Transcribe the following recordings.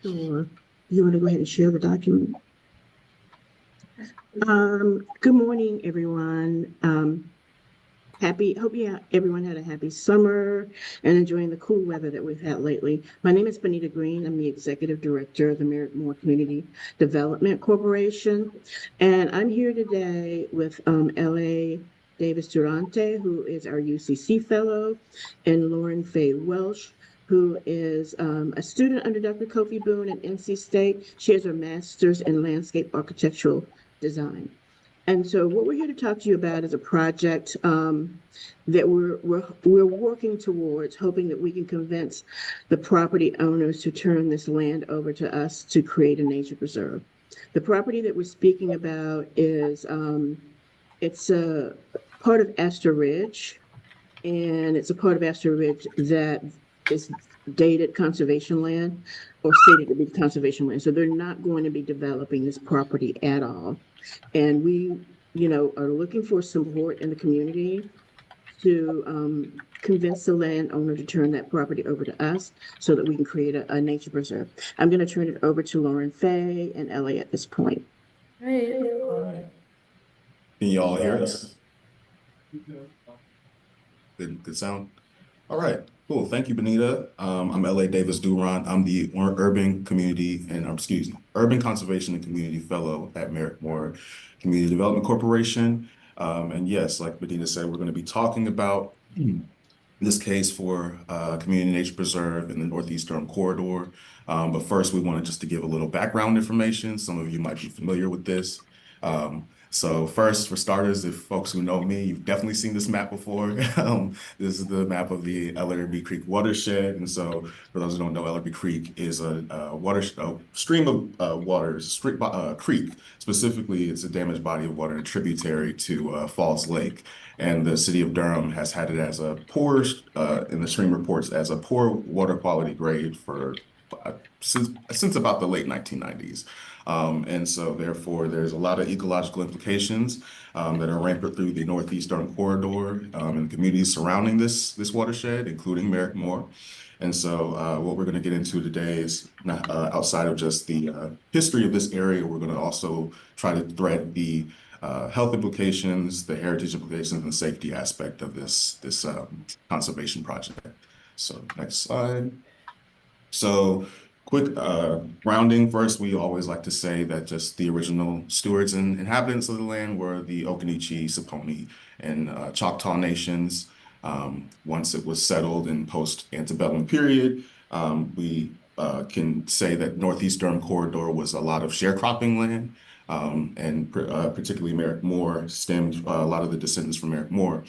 Sure. You want to go ahead and share the document? Good morning, everyone. Hope everyone had a happy summer and enjoying the cool weather that we've had lately. My name is Bonita Green. I'm the Executive Director of the Merrick-Moore Community Development Corporation. And I'm here today with L.A. Davis Durante, who is our UCC Fellow, and Lauren Faye Welsh, who is a student under Dr. Kofi Boone at NC State. She has her master's in landscape architectural design. And so what we're here to talk to you about is a project that we're working towards, hoping that we can convince the property owners to turn this land over to us to create a nature preserve. The property that we're speaking about is it's a part of Astor Ridge, and it's a part of Astor Ridge that is dated conservation land or stated to be conservation land. So they're not going to be developing this property at all. And we, are looking for support in the community to convince the landowner to turn that property over to us so that we can create a nature preserve. I'm going to turn it over to Lauren Faye and Ellie at this point. Great. All right. Can you all hear us? Good sound. All right, cool. Thank you, Bonita. I'm L.A. Davis Durant. I'm the Urban Conservation and Community Fellow at Merrick-Moore Community Development Corporation. And yes, like Bonita said, we're going to be talking about this case for Community Nature Preserve in the Northeast Durham Corridor. But first, we wanted just to give a little background information. Some of you might be familiar with this. So first, for starters, if folks who know me, you've definitely seen this map before. This is the map of the Ellerby Creek watershed. And so for those who don't know, Ellerby Creek is a stream of waters, creek. Specifically, it's a damaged body of water, a tributary to Falls Lake. And the city of Durham has had it as a poor, in the stream reports, as a poor water quality grade for since about the late 1990s. And so therefore, there's a lot of ecological implications that are rampant through the Northeast Durham corridor and communities surrounding this watershed, including Merrick-Moore. And so what we're going to get into today is outside of just the history of this area, we're going to also try to thread the health implications, the heritage implications, and the safety aspect of this conservation project. So next slide. So quick grounding first, we always like to say that just the original stewards and inhabitants of the land were the Occaneechi, Saponi, and Choctaw nations. Once it was settled in post-antebellum period, we can say that Northeast Durham Corridor was a lot of sharecropping land. And particularly Merrick-Moore stemmed, a lot of the descendants from Merrick-Moore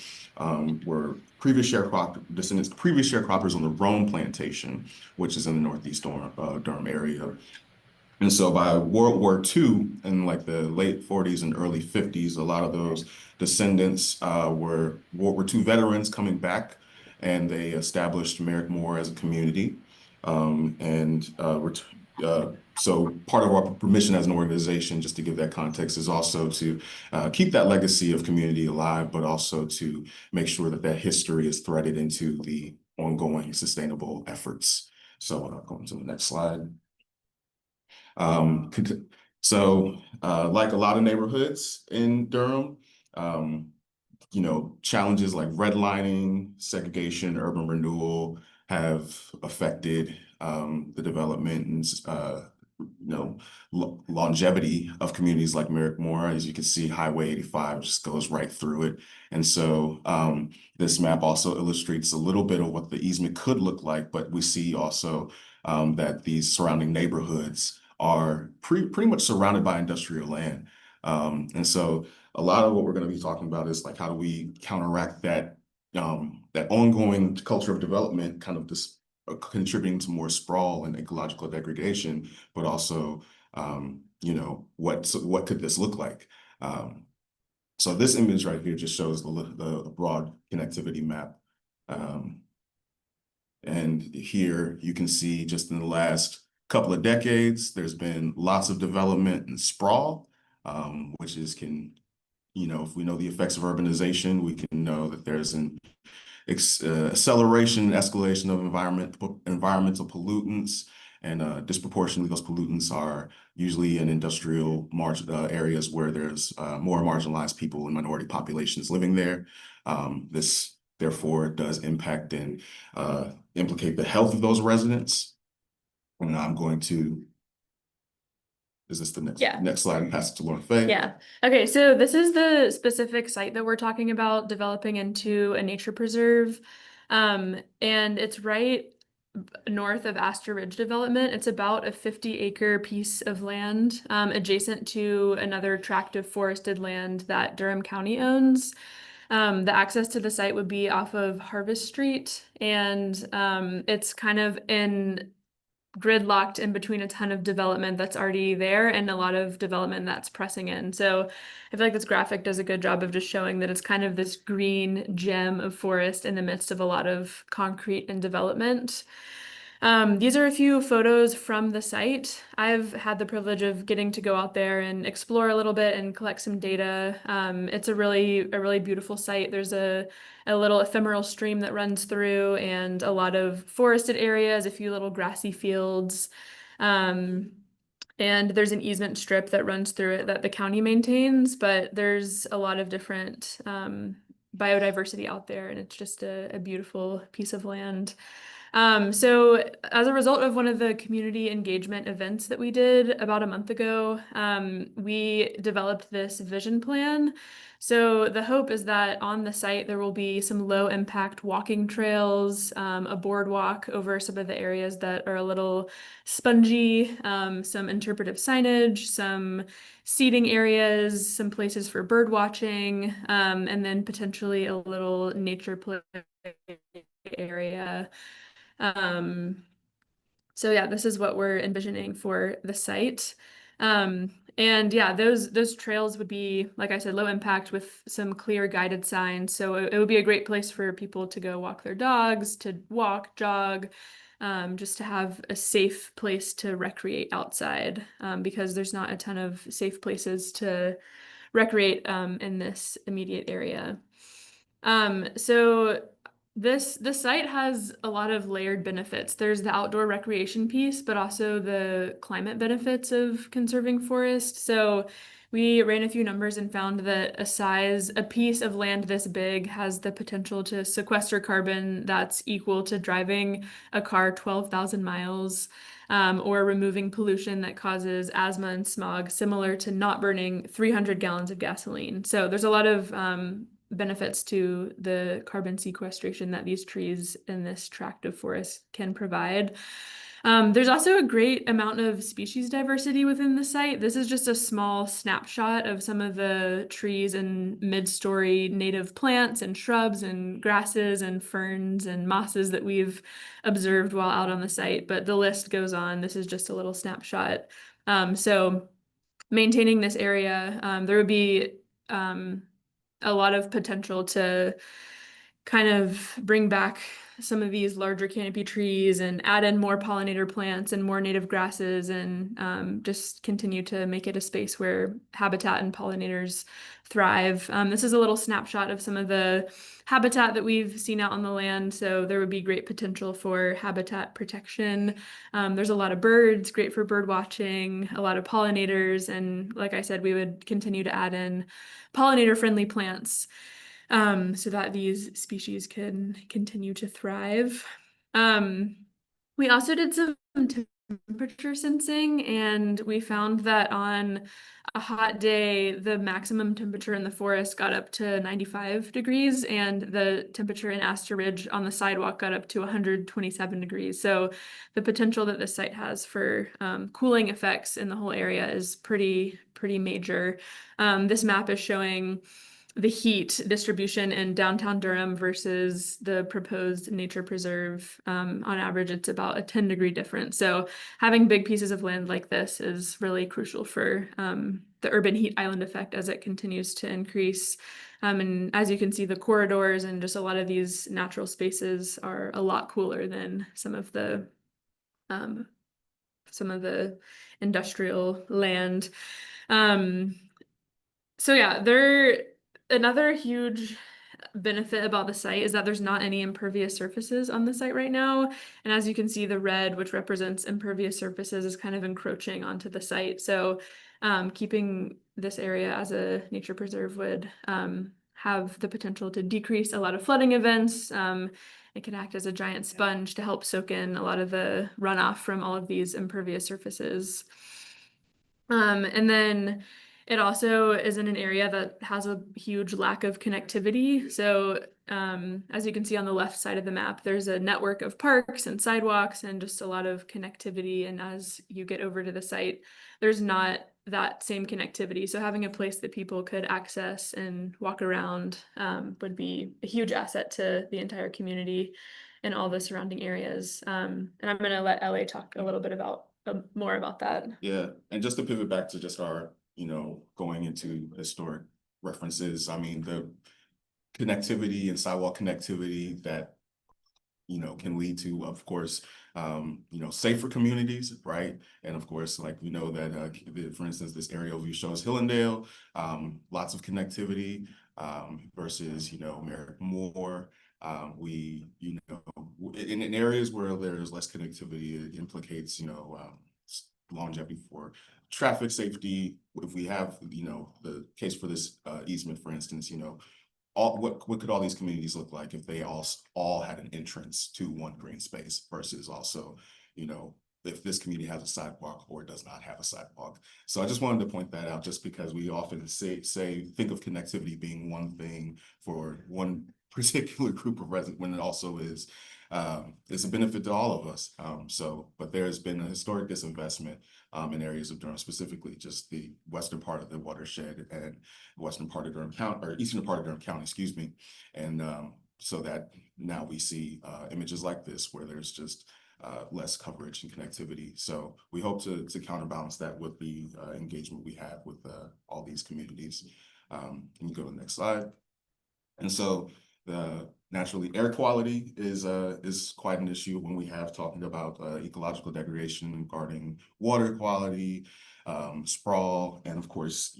were previous sharecroppers on the Rome plantation, which is in the Northeast Durham area. And so by World War II, in like the late 40s and early 50s, a lot of those descendants were World War II veterans coming back, and they established Merrick-Moore as a community. So part of our mission as an organization, just to give that context, is also to keep that legacy of community alive, but also to make sure that that history is threaded into the ongoing sustainable efforts. So going to the next slide. So like a lot of neighborhoods in Durham, challenges like redlining, segregation, urban renewal have affected the development and longevity of communities like Merrick-Moore. As you can see, Highway 85 just goes right through it. And so this map also illustrates a little bit of what the easement could look like, but we see also that these surrounding neighborhoods are pretty much surrounded by industrial land. And so a lot of what we're going to be talking about is like, how do we counteract that ongoing culture of development, kind of this contributing to more sprawl and ecological degradation, but also, what could this look like? So this image right here just shows the broad connectivity map. And here you can see just in the last couple of decades, there's been lots of development and sprawl, which is if we know the effects of urbanization, we can know that there's an acceleration and escalation of environmental pollutants. And disproportionately, those pollutants are usually in industrial areas where there's more marginalized people and minority populations living there. This, therefore, does impact and implicate the health of those residents. And I'm going to, is this the next slide, and pass it to Lauren Faye? Yeah. Okay, so this is the specific site that we're talking about developing into a nature preserve. And it's right north of Astor Ridge development. It's about a 50-acre piece of land adjacent to another tract of forested land that Durham County owns. The access to the site would be off of Harvest Street, and it's kind of gridlocked in between a ton of development that's already there and a lot of development that's pressing in. So I feel like this graphic does a good job of just showing that it's kind of this green gem of forest in the midst of a lot of concrete and development. These are a few photos from the site. I've had the privilege of getting to go out there and explore a little bit and collect some data. It's a really beautiful site. There's a little ephemeral stream that runs through and a lot of forested areas, a few little grassy fields. And there's an easement strip that runs through it that the county maintains, but there's a lot of different biodiversity out there, and it's just a beautiful piece of land. So as a result of one of the community engagement events that we did about a month ago, we developed this vision plan. So the hope is that on the site there will be some low impact walking trails, a boardwalk over some of the areas that are a little spongy, some interpretive signage, some seating areas, some places for bird watching, and then potentially a little nature play area. So yeah, this is what we're envisioning for the site. And yeah, those trails would be, like I said, low impact with some clear guided signs. So it would be a great place for people to go walk their dogs, to walk, jog, just to have a safe place to recreate outside, because there's not a ton of safe places to recreate in this immediate area. So this site has a lot of layered benefits. There's the outdoor recreation piece, but also the climate benefits of conserving forest. So we ran a few numbers and found that a piece of land this big has the potential to sequester carbon that's equal to driving a car 12,000 miles, or removing pollution that causes asthma and smog, similar to not burning 300 gallons of gasoline. So there's a lot of benefits to the carbon sequestration that these trees in this tract of forest can provide. There's also a great amount of species diversity within the site. This is just a small snapshot of some of the trees and mid-story native plants and shrubs and grasses and ferns and mosses that we've observed while out on the site, but the list goes on. This is just a little snapshot. So maintaining this area, there would be a lot of potential to kind of bring back some of these larger canopy trees and add in more pollinator plants and more native grasses, and just continue to make it a space where habitat and pollinators thrive. This is a little snapshot of some of the habitat that we've seen out on the land. So there would be great potential for habitat protection. There's a lot of birds, great for bird watching, a lot of pollinators. And like I said, we would continue to add in pollinator-friendly plants, so that these species can continue to thrive. We also did some temperature sensing, and we found that on a hot day, the maximum temperature in the forest got up to 95 degrees, and the temperature in Astor Ridge on the sidewalk got up to 127 degrees. So the potential that this site has for cooling effects in the whole area is pretty major. This map is showing the heat distribution in downtown Durham versus the proposed nature preserve. On average, it's about a 10-degree difference. So having big pieces of land like this is really crucial for the urban heat island effect as it continues to increase. And as you can see, the corridors and just a lot of these natural spaces are a lot cooler than some of the industrial land. So yeah, another huge benefit about the site is that there's not any impervious surfaces on the site right now. And as you can see, the red, which represents impervious surfaces, is kind of encroaching onto the site. So keeping this area as a nature preserve would have the potential to decrease a lot of flooding events. It can act as a giant sponge to help soak in a lot of the runoff from all of these impervious surfaces. And then it also is in an area that has a huge lack of connectivity. So as you can see on the left side of the map, there's a network of parks and sidewalks and just a lot of connectivity. And as you get over to the site, there's not that same connectivity. So having a place that people could access and walk around would be a huge asset to the entire community and all the surrounding areas. And I'm going to let LA talk a little bit about more about that. Yeah, and just to pivot back to just our, going into historic references, I mean, the connectivity and sidewalk connectivity that, can lead to, of course, safer communities, right? And of course, like we know that, for instance, this aerial view shows Hillendale, lots of connectivity versus, Merrick-Moore. In areas where there's less connectivity, it implicates, longevity for traffic safety. If we have, the case for this easement, for instance, what could all these communities look like if they all had an entrance to one green space versus also, if this community has a sidewalk or does not have a sidewalk. So I just wanted to point that out just because we often think of connectivity being one thing for one particular group of residents when it also is a benefit to all of us. But there's been a historic disinvestment in areas of Durham, specifically just the western part of the watershed and western part of Durham County, or eastern part of Durham County, excuse me. And so that now we see images like this where there's just less coverage and connectivity. So we hope to counterbalance that with the engagement we have with all these communities. Can you go to the next slide? And so naturally, air quality is quite an issue when we have talking about ecological degradation regarding water quality, sprawl, and of course,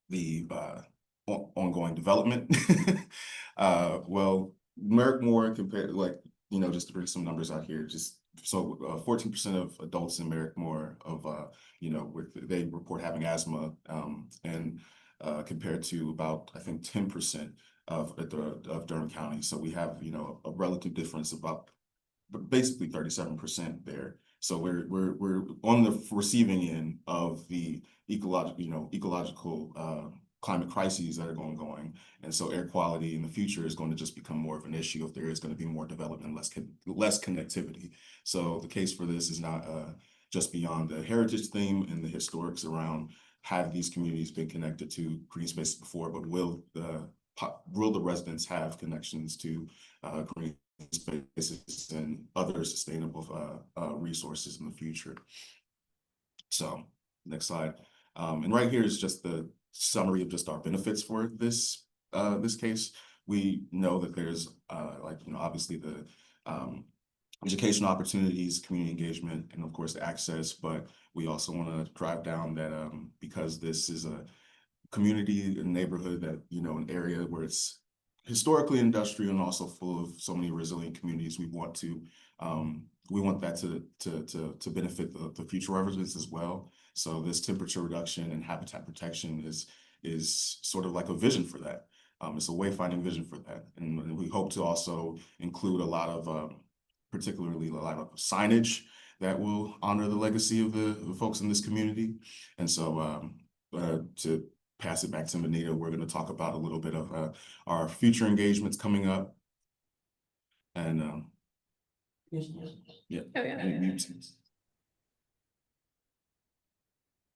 the ongoing development. Well, Merrick-Moore compared, just to bring some numbers out here, just so 14% of adults in Merrick-Moore they report having asthma, and compared to about, I think, 10% of Durham County. So we have, a relative difference about basically 37% there. So we're on the receiving end of the ecological climate crises that are going. And so air quality in the future is going to just become more of an issue if there is going to be more development, less connectivity. So the case for this is not just beyond the heritage theme and the historics around have these communities been connected to green spaces before, but will the residents have connections to green spaces and other sustainable resources in the future? So next slide. And right here is just the summary of just our benefits for this case. We know that there's obviously the educational opportunities, community engagement, and of course access, but we also want to drive down that because this is a community and neighborhood that, an area where it's historically industrial and also full of so many resilient communities, we want that to benefit the future residents as well. So this temperature reduction and habitat protection is sort of like a vision for that. It's a wayfinding vision for that. And we hope to also include particularly a lot of signage that will honor the legacy of the folks in this community. And so to pass it back to Bonita, we're going to talk about a little bit of our future engagements coming up. And yeah. Oh, yeah.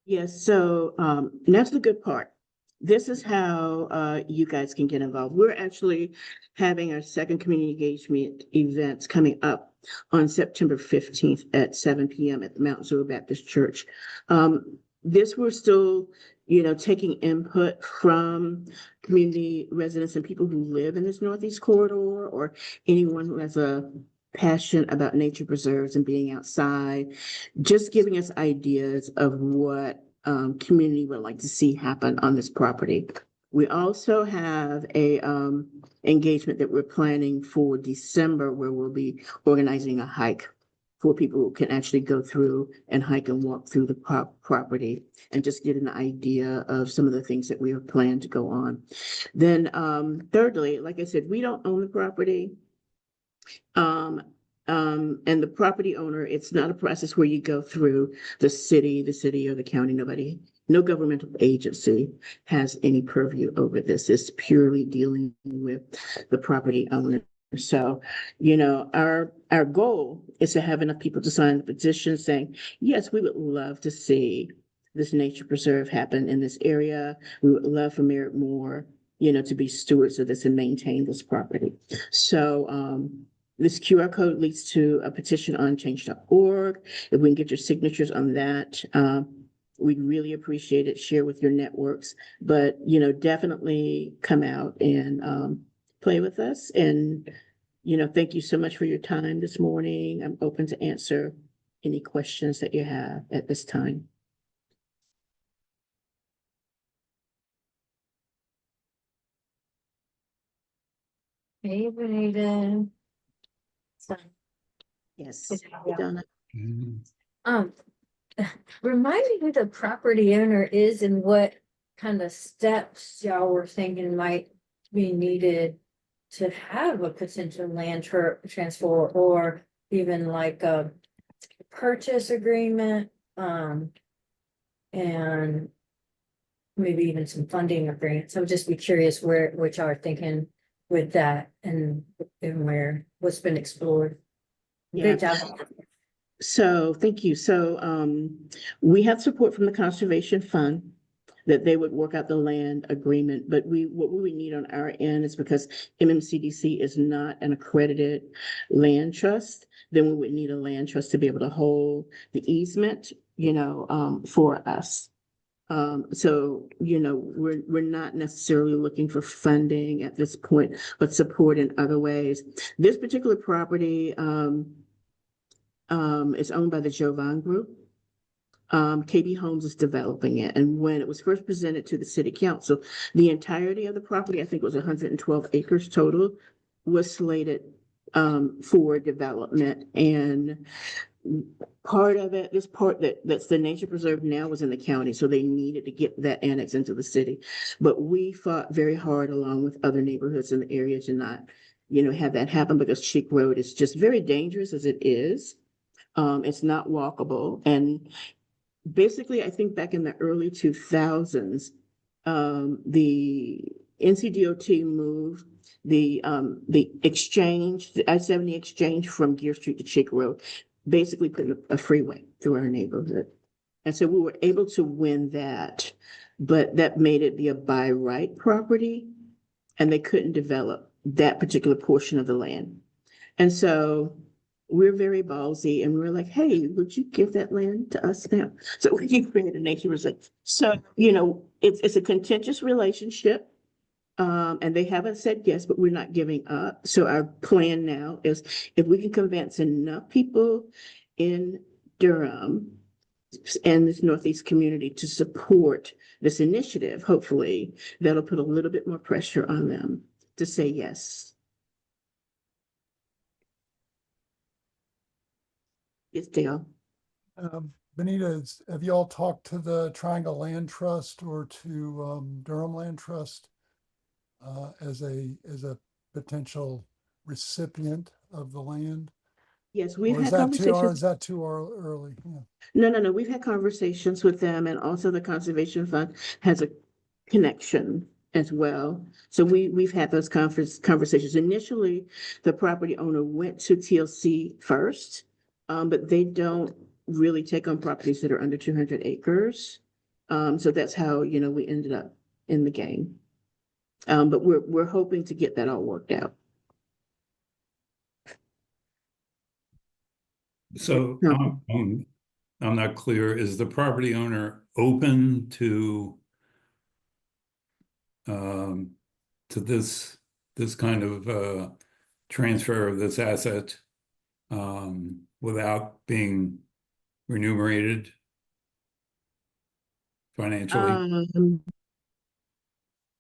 Yes, so that's the good part. This is how you guys can get involved. We're actually having our second community engagement events coming up on September 15th at 7 p.m. at the Mount Zora Baptist Church. We're still, taking input from community residents and people who live in this Northeast corridor, or anyone who has a passion about nature preserves and being outside, just giving us ideas of what community would like to see happen on this property. We also have a engagement that we're planning for December where we'll be organizing a hike for people who can actually go through and hike and walk through the property and just get an idea of some of the things that we have planned to go on. Then thirdly, like I said, we don't own the property. And the property owner, it's not a process where you go through the city or the county, no governmental agency has any purview over this. It's purely dealing with the property owner. So, our goal is to have enough people to sign the petition saying, yes, we would love to see this nature preserve happen in this area. We would love for Merrick-Moore, to be stewards of this and maintain this property. So, this QR code leads to a petition on change.org. If we can get your signatures on that, we'd really appreciate it. Share with your networks, but definitely come out and play with us. And thank you so much for your time this morning. I'm open to answer any questions that you have at this time. Hey, Bonita. Yes, Yeah. Donna. Remind me who the property owner is and what kind of steps y'all were thinking might be needed to have a potential land transfer or even like a purchase agreement, and maybe even some funding agreements. I would just be curious what y'all are thinking with that and what's been explored. Good job. So thank you. So we have support from the Conservation Fund that they would work out the land agreement, but what we would need on our end is because MMCDC is not an accredited land trust, then we would need a land trust to be able to hold the easement, for us. So, we're not necessarily looking for funding at this point, but support in other ways. This particular property is owned by the Jovan Group. KB Homes is developing it. And when it was first presented to the city council, the entirety of the property, I think it was 112 acres total, was slated for development. And part of it, this part that's the nature preserve now was in the county, so they needed to get that annex into the city. But we fought very hard along with other neighborhoods in the area to not, have that happen because Cheek Road is just very dangerous as it is. It's not walkable. And basically, I think back in the early 2000s, the NCDOT moved the exchange, the I-70 exchange from Gear Street to Cheek Road, basically putting a freeway through our neighborhood. And so we were able to win that, but that made it be a by right property, and they couldn't develop that particular portion of the land. And so we're very ballsy and we're like, hey, would you give that land to us now? So we can create a nature reserve. So, it's a contentious relationship. And they haven't said yes, but we're not giving up. So our plan now is if we can convince enough people in Durham and this Northeast community to support this initiative, hopefully that'll put a little bit more pressure on them to say yes. Yes, Dale. Bonita, have you all talked to the Triangle Land Trust or to Durham Land Trust as a potential recipient of the land? Yes, we've Or is had conversations. Is that too early? Yeah. No. We've had conversations with them, and also the Conservation Fund has a connection as well. So we've had those conversations. Initially, the property owner went to TLC first, but they don't really take on properties that are under 200 acres. So that's how, we ended up in the game. But we're hoping to get that all worked out. So I'm not clear. Is the property owner open to this kind of transfer of this asset without being remunerated financially?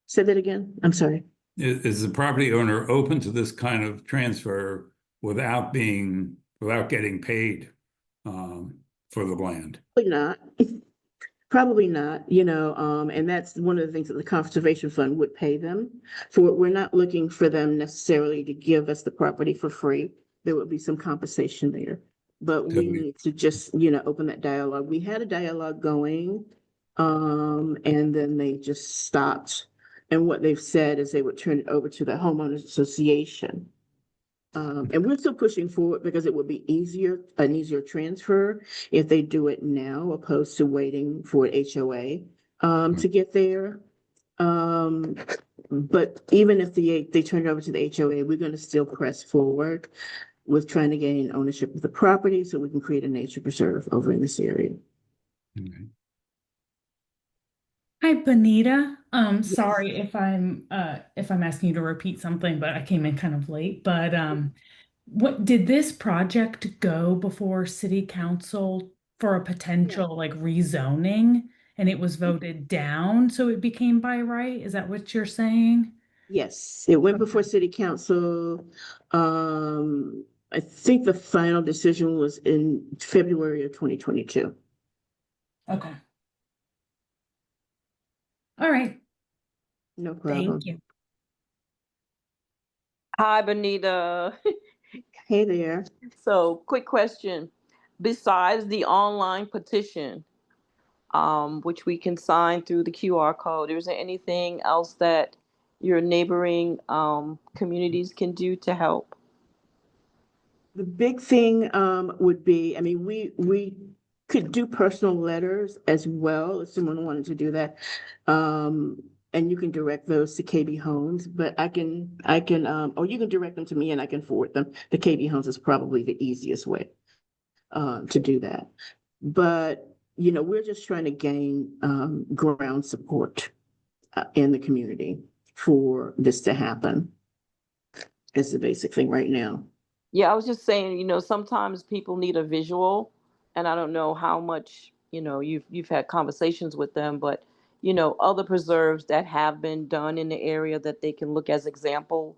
Say that again. I'm sorry. Is the property owner open to this kind of transfer without getting paid for the land? Probably not. Probably not, and that's one of the things that the Conservation Fund would pay them for. We're not looking for them necessarily to give us the property for free. There would be some compensation there. But we need to just, open that dialogue. We had a dialogue going, and then they just stopped. And what they've said is they would turn it over to the homeowners association. And we're still pushing forward because it would be an easier transfer if they do it now, opposed to waiting for an HOA to get there. But even if they turn it over to the HOA, we're going to still press forward with trying to gain ownership of the property so we can create a nature preserve over in this area. Okay. Hi, Bonita. Sorry if I'm asking you to repeat something, but I came in kind of late. But what did this project go before city council for a potential like rezoning and it was voted down, so it became by right? Is that what you're saying? Yes, it went before city council. I think the final decision was in February of 2022. Okay. All right. No problem. Thank you. Hi, Bonita. Hey there. So, quick question. Besides the online petition, which we can sign through the QR code, is there anything else that your neighboring communities can do to help? The big thing would be, I mean, we could do personal letters as well if someone wanted to do that. And you can direct those to KB Homes, but I can, or you can direct them to me and I can forward them. The KB Homes is probably the easiest way to do that. But, we're just trying to gain ground support in the community for this to happen. Is the basic thing right now. Yeah, I was just saying, sometimes people need a visual, and I don't know how much, you've had conversations with them, but other preserves that have been done in the area that they can look as example,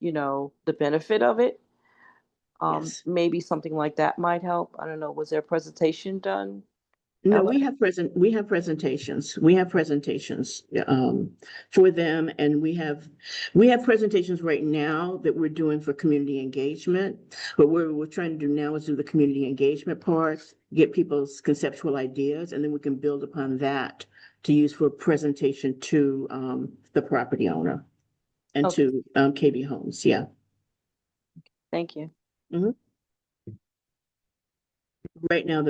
the benefit of it. Yes. Maybe something like that might help. I don't know. Was there a presentation done? No, Ella? we have presentations. We have presentations for them, and we have presentations right now that we're doing for community engagement. But what we're trying to do now is do the community engagement part, get people's conceptual ideas, and then we can build upon that to use for a presentation to the property owner and Okay. to KB Homes. Yeah. Thank you. Right now,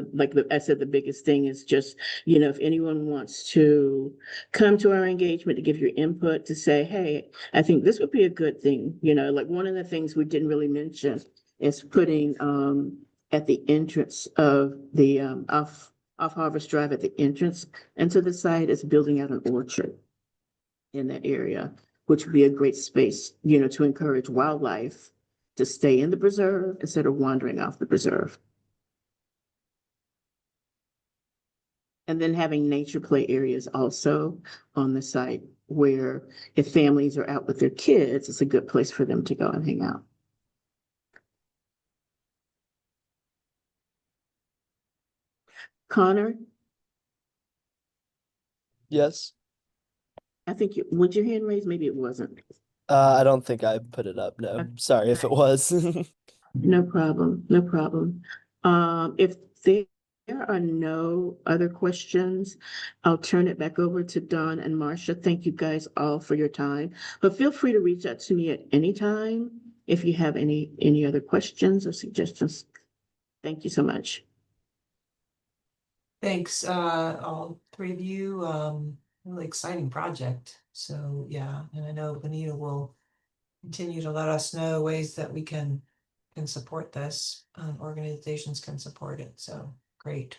I said, the biggest thing is just, if anyone wants to come to our engagement to give your input, to say, hey, I think this would be a good thing, like one of the things we didn't really mention is putting at the entrance of the off Harvest Drive, at the entrance into the site, is building out an orchard in that area, which would be a great space, to encourage wildlife to stay in the preserve instead of wandering off the preserve. And then having nature play areas also on the site where if families are out with their kids, it's a good place for them to go and hang out. Connor, Yes. I think was your hand raised? Maybe it wasn't. I don't think I put it up. No, Okay. sorry if it was. No problem. No problem. If there are no other questions, I'll turn it back over to Don and Marcia. Thank you guys all for your time, but feel free to reach out to me at any time if you have any other questions or suggestions. Thank you so much. Thanks, all three of you. Really exciting project. So yeah, and I know Bonita will continue to let us know ways that we can support this. Organizations can support it. So great.